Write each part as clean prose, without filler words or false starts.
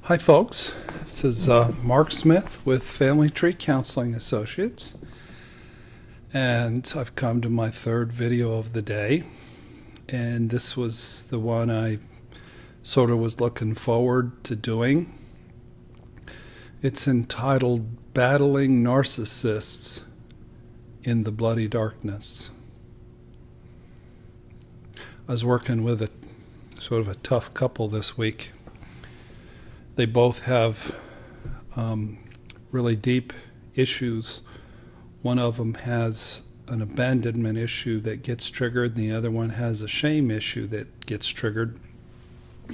Hi folks, this is Mark Smith with Family Tree Counseling Associates, and I've come to my third video of the day, and this was the one I sort of was looking forward to doing. It's entitled Battling Narcissists in the Bloody Darkness. I was working with a sort of a tough couple this week. They both have really deep issues. One of them has an abandonment issue that gets triggered, and the other one has a shame issue that gets triggered.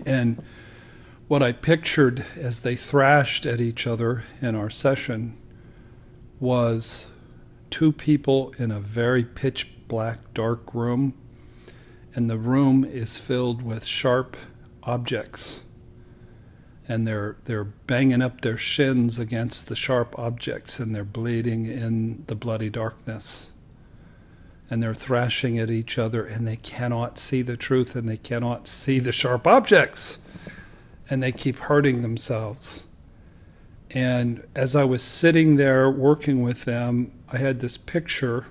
And what I pictured as they thrashed at each other in our session was two people in a very pitch black, dark room, and the room is filled with sharp objects. And they're banging up their shins against the sharp objects, and they're bleeding in the bloody darkness. And they're thrashing at each other, and they cannot see the truth, and they cannot see the sharp objects. And they keep hurting themselves. And as I was sitting there working with them, I had this picture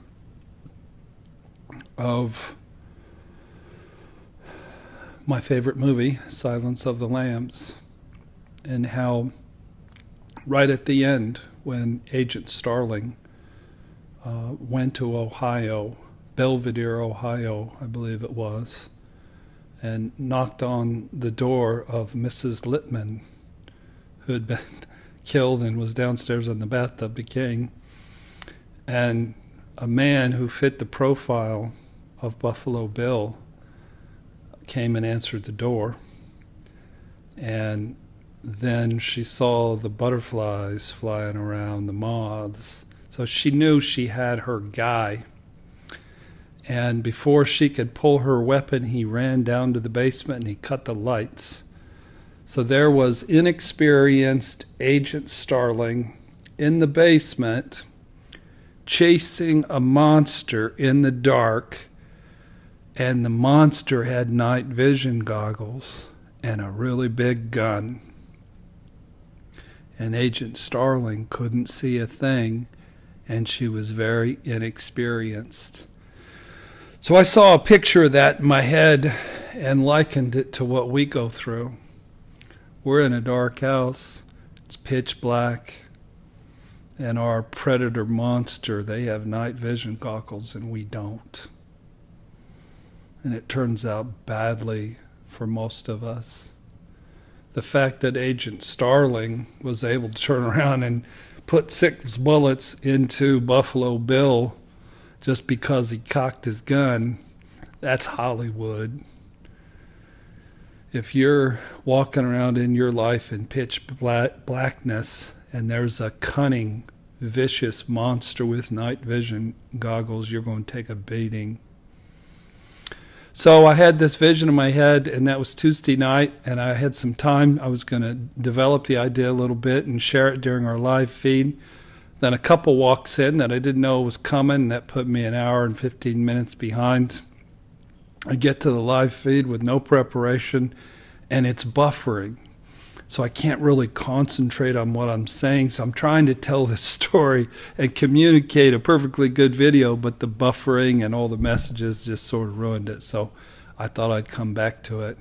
of my favorite movie, Silence of the Lambs. And how right at the end, when Agent Starling went to Ohio, Belvedere, Ohio, I believe it was, and knocked on the door of Mrs. Littman, who had been killed and was downstairs in the bathtub decaying, and a man who fit the profile of Buffalo Bill came and answered the door, and then she saw the butterflies flying around, the moths. So she knew she had her guy. And before she could pull her weapon, he ran down to the basement and he cut the lights. So there was inexperienced Agent Starling in the basement chasing a monster in the dark, and the monster had night vision goggles and a really big gun. And Agent Starling couldn't see a thing, and she was very inexperienced. So I saw a picture of that in my head and likened it to what we go through. We're in a dark house, it's pitch black, and our predator monster, they have night vision goggles and we don't. And it turns out badly for most of us. The fact that Agent Starling was able to turn around and put 6 bullets into Buffalo Bill just because he cocked his gun, that's Hollywood. If you're walking around in your life in pitch blackness and there's a cunning, vicious monster with night vision goggles, you're going to take a beating. So I had this vision in my head, and that was Tuesday night, and I had some time. I was going to develop the idea a little bit and share it during our live feed. Then a couple walks in that I didn't know was coming, and that put me an hour and 15 minutes behind. I get to the live feed with no preparation, and it's buffering. So I can't really concentrate on what I'm saying. So I'm trying to tell this story and communicate a perfectly good video, but the buffering and all the messages just sort of ruined it. So I thought I'd come back to it.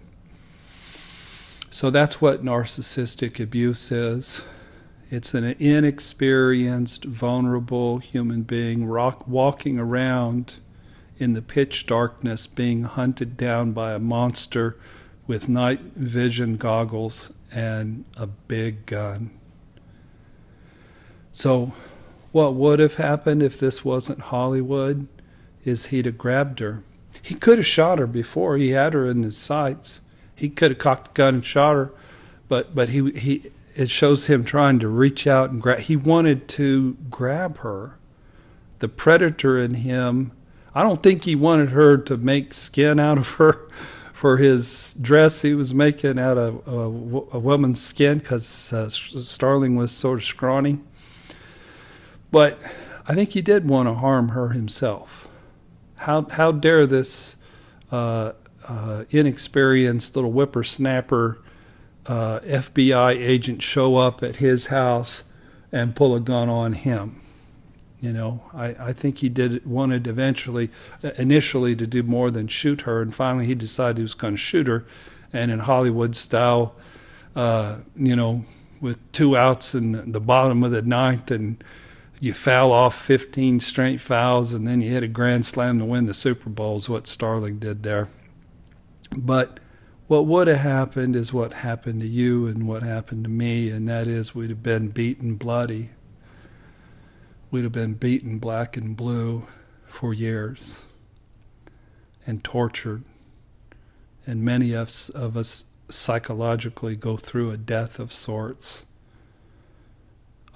So that's what narcissistic abuse is. It's an inexperienced, vulnerable human being walking around in the pitch darkness, being hunted down by a monster with night vision goggles and a big gun. So what would have happened if this wasn't Hollywood is he'd have grabbed her. He could have shot her before. He had her in his sights. He could have cocked the gun and shot her, but it shows him trying to reach out and grab. He wanted to grab her. The predator in him, I don't think he wanted her to make skin out of her for his dress he was making out of a woman's skin, because Starling was sort of scrawny. But I think he did want to harm her himself. How dare this inexperienced little whippersnapper FBI agent show up at his house and pull a gun on him. You know, I think he wanted initially to do more than shoot her, and finally he decided he was going to shoot her, and in Hollywood style, you know, with 2 outs in the bottom of the ninth, and you foul off 15 straight fouls, and then you hit a grand slam to win the Super Bowl is what Starling did there. But what would have happened is what happened to you and what happened to me, and that is we'd have been beaten bloody. We'd have been beaten black and blue for years and tortured. And many of us psychologically go through a death of sorts.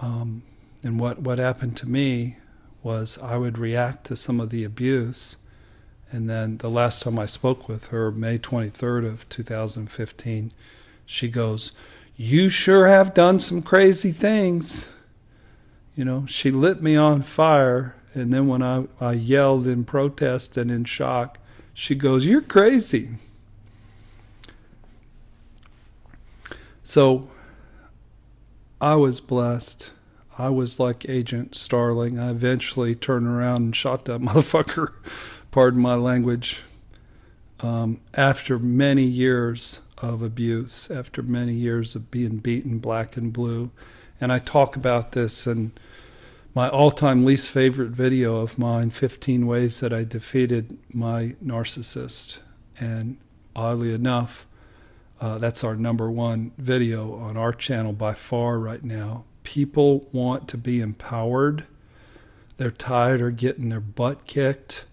And what happened to me was I would react to some of the abuse. And then the last time I spoke with her, May 23rd of 2015, she goes, "You sure have done some crazy things." You know, she lit me on fire. And then when I yelled in protest and in shock, she goes, "You're crazy." So I was blessed. I was like Agent Starling. I eventually turned around and shot that motherfucker, pardon my language, after many years of abuse, after many years of being beaten black and blue. And I talk about this in my all-time least favorite video of mine, 15 Ways That I Defeated My Narcissist. And oddly enough, that's our #1 video on our channel by far right now. People want to be empowered. They're tired of getting their butt kicked.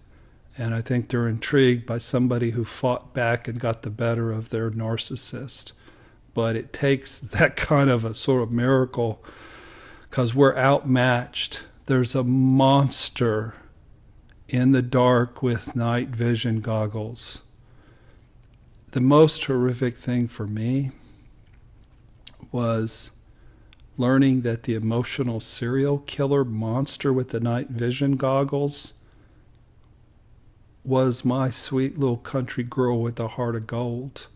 And I think they're intrigued by somebody who fought back and got the better of their narcissist. But it takes that kind of a sort of miracle because we're outmatched. There's a monster in the dark with night vision goggles. The most horrific thing for me was learning that the emotional serial killer monster with the night vision goggles was my sweet little country girl with a heart of gold.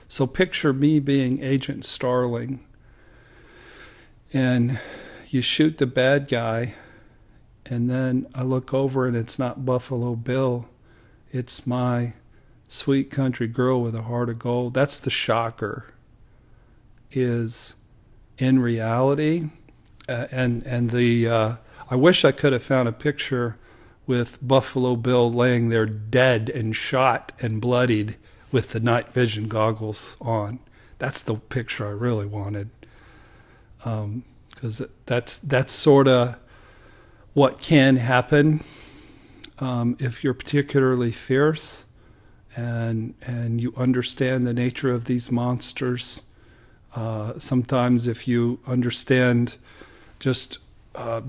So picture me being Agent Starling, and you shoot the bad guy, and then I look over and it's not Buffalo Bill, it's my sweet country girl with a heart of gold. That's the shocker, is in reality, I wish I could have found a picture with Buffalo Bill laying there dead and shot and bloodied with the night vision goggles on. That's the picture I really wanted, because that's sort of what can happen if you're particularly fierce and you understand the nature of these monsters. Sometimes if you understand just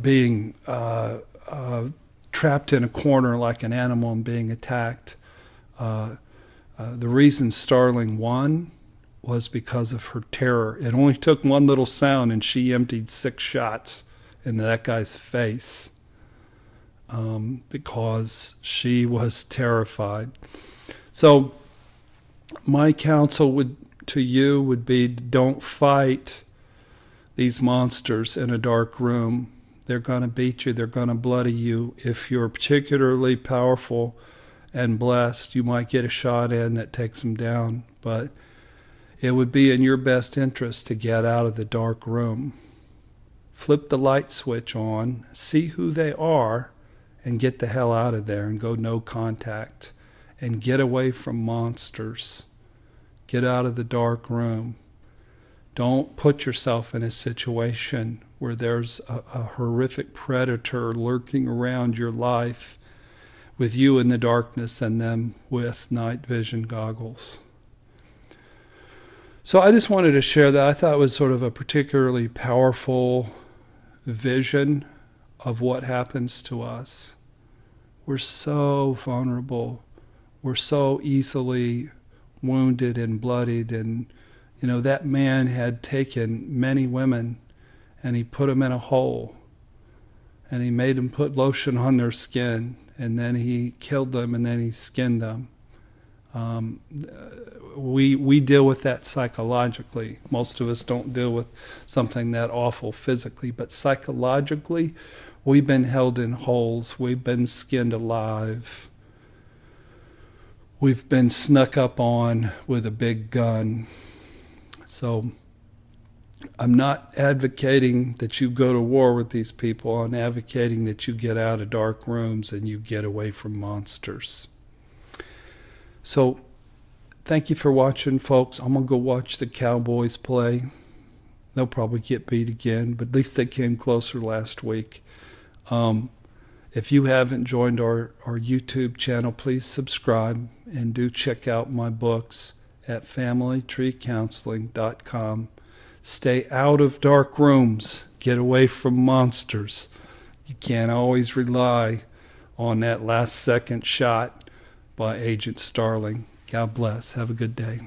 being trapped in a corner like an animal and being attacked, the reason Starling won was because of her terror. It only took one little sound and she emptied 6 shots into that guy's face because she was terrified. So my counsel to you would be, don't fight these monsters in a dark room. They're going to beat you. They're going to bloody you. If you're particularly powerful and blessed, you might get a shot in that takes them down. But it would be in your best interest to get out of the dark room. Flip the light switch on, see who they are, and get the hell out of there and go no contact. And get away from monsters. Get out of the dark room. Don't put yourself in a situation where there's a horrific predator lurking around your life with you in the darkness and them with night vision goggles. So I just wanted to share that. I thought it was sort of a particularly powerful vision of what happens to us. We're so vulnerable. We're so easily wounded and bloodied. And, you know, that man had taken many women and he put them in a hole. And he made them put lotion on their skin. And then he killed them and then he skinned them. We deal with that psychologically. Most of us don't deal with something that awful physically, but psychologically, we've been held in holes. We've been skinned alive. We've been snuck up on with a big gun. So I'm not advocating that you go to war with these people. I'm advocating that you get out of dark rooms and you get away from monsters. So thank you for watching, folks. I'm going to go watch the Cowboys play. They'll probably get beat again, but at least they came closer last week. If you haven't joined our YouTube channel, please subscribe and do check out my books at familytreecounseling.com. Stay out of dark rooms. Get away from monsters. You can't always rely on that last second shot by Agent Starling. God bless. Have a good day.